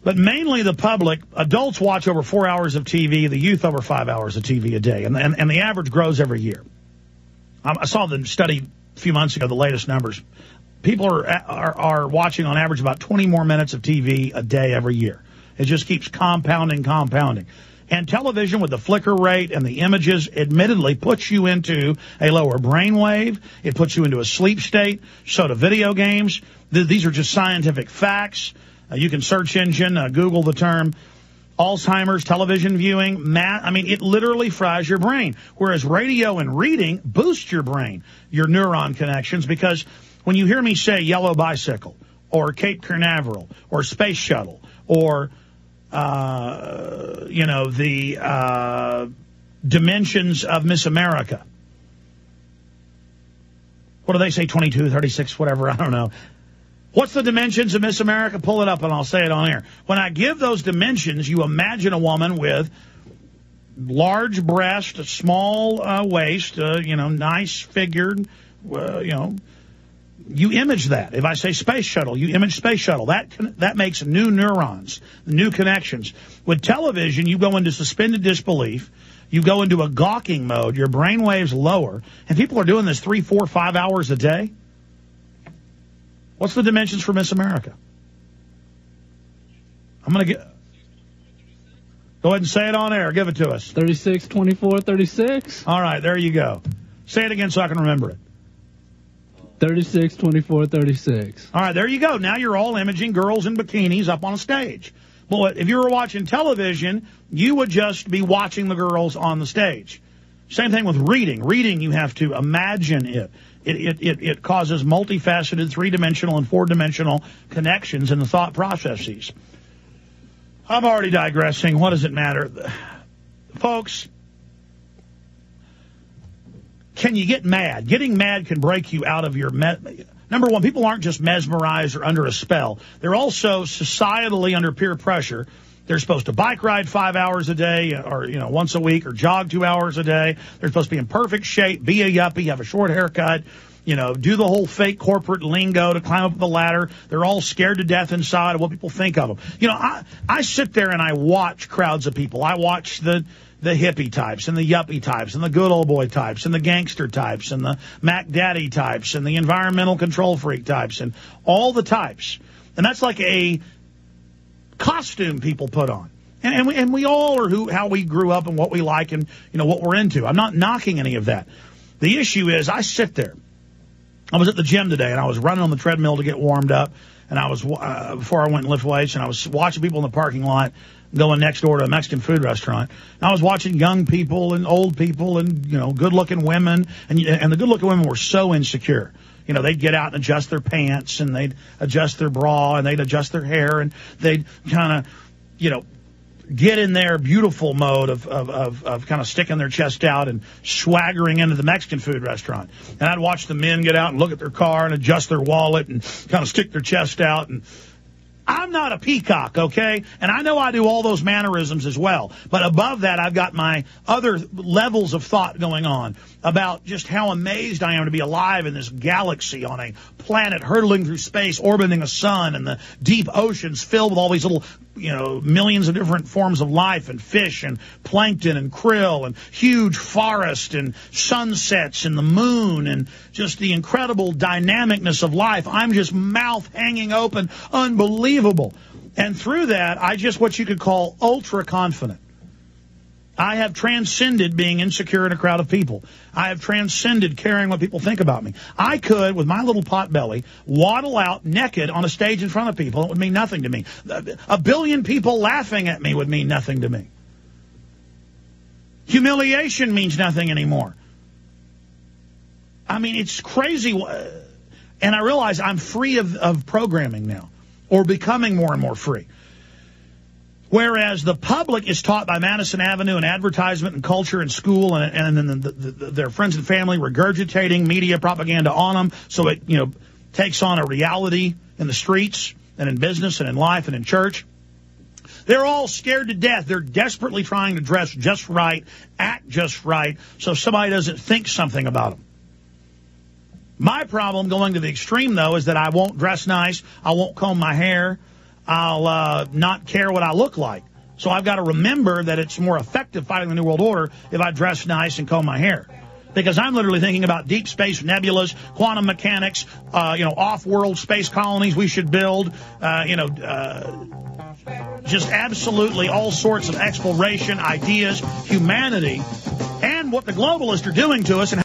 But mainly the public, adults watch over 4 hours of TV, the youth over 5 hours of TV a day, and the average grows every year. I saw the study a few months ago, the latest numbers. People are watching on average about 20 more minutes of TV a day every year. It just keeps compounding. And television with the flicker rate and the images admittedly puts you into a lower brainwave. It puts you into a sleep state. So do video games. These are just scientific facts. You can search engine, Google the term Alzheimer's, television viewing, it literally fries your brain. Whereas radio and reading boost your brain, your neuron connections, because when you hear me say yellow bicycle or Cape Canaveral or space shuttle or the dimensions of Miss America. What do they say, 22, 36, whatever, I don't know. What's the dimensions of Miss America? Pull it up and I'll say it on air. When I give those dimensions, you imagine a woman with large breast, small waist, nice figured, you image that. If I say space shuttle, you image space shuttle. That makes new neurons, new connections. With television, you go into suspended disbelief. You go into a gawking mode. Your brain waves lower. And people are doing this 3, 4, 5 hours a day. What's the dimensions for Miss America? I'm going to go ahead and say it on air. Give it to us. 36, 24, 36. All right, there you go. Say it again so I can remember it. 36, 24, 36. All right, there you go. Now you're all imaging girls in bikinis up on a stage. Well, if you were watching television, you would just be watching the girls on the stage. Same thing with reading. Reading, you have to imagine it. It causes multifaceted 3-dimensional and 4-dimensional connections in the thought processes. I'm already digressing. What does it matter? Folks, can you get mad? Getting mad can break you out of your... Number one, people aren't just mesmerized or under a spell. They're also societally under peer pressure. They're supposed to bike ride 5 hours a day or, once a week or jog 2 hours a day. They're supposed to be in perfect shape, be a yuppie, have a short haircut, do the whole fake corporate lingo to climb up the ladder. They're all scared to death inside of what people think of them. I sit there and I watch crowds of people. I watch the hippie types and the yuppie types and the good old boy types and the gangster types and the Mac Daddy types and the environmental control freak types and all the types. And that's like a costume people put on. And we all are how we grew up and what we like and, what we're into. I'm not knocking any of that. The issue is I sit there. I was at the gym today and I was running on the treadmill to get warmed up. And I was, before I went and lift weights, and I was watching people in the parking lot going next door to a Mexican food restaurant. And I was watching young people and old people and, good-looking women. And the good-looking women were so insecure. They'd get out and adjust their pants, and they'd adjust their bra, and they'd adjust their hair, and they'd kind of, get in their beautiful mode of kind of sticking their chest out and swaggering into the Mexican food restaurant. And I'd watch the men get out and look at their car and adjust their wallet and kind of stick their chest out. And I'm not a peacock, okay? And I know I do all those mannerisms as well. But above that, I've got my other levels of thought going on about just how amazed I am to be alive in this galaxy on a planet hurtling through space, orbiting a sun, and the deep oceans filled with all these little, millions of different forms of life and fish and plankton and krill and huge forest and sunsets and the moon and just the incredible dynamicness of life. I'm just mouth hanging open, unbelievable. And through that, I just what you could call ultra confident. I have transcended being insecure in a crowd of people. I have transcended caring what people think about me. I could, with my little pot belly, waddle out naked on a stage in front of people. It would mean nothing to me. A billion people laughing at me would mean nothing to me. Humiliation means nothing anymore. I mean, it's crazy. And I realize I'm free of programming now, or becoming more and more free. Whereas the public is taught by Madison Avenue and advertisement and culture and school and then their friends and family regurgitating media propaganda on them, so it takes on a reality in the streets and in business and in life and in church. They're all scared to death. They're desperately trying to dress just right, act just right, so somebody doesn't think something about them. My problem going to the extreme, though, is that I won't dress nice. I won't comb my hair. I'll not care what I look like. So I've got to remember that it's more effective fighting the New World Order if I dress nice and comb my hair. Because I'm literally thinking about deep space nebulas, quantum mechanics, off-world space colonies we should build, just absolutely all sorts of exploration, ideas, humanity, and what the globalists are doing to us. And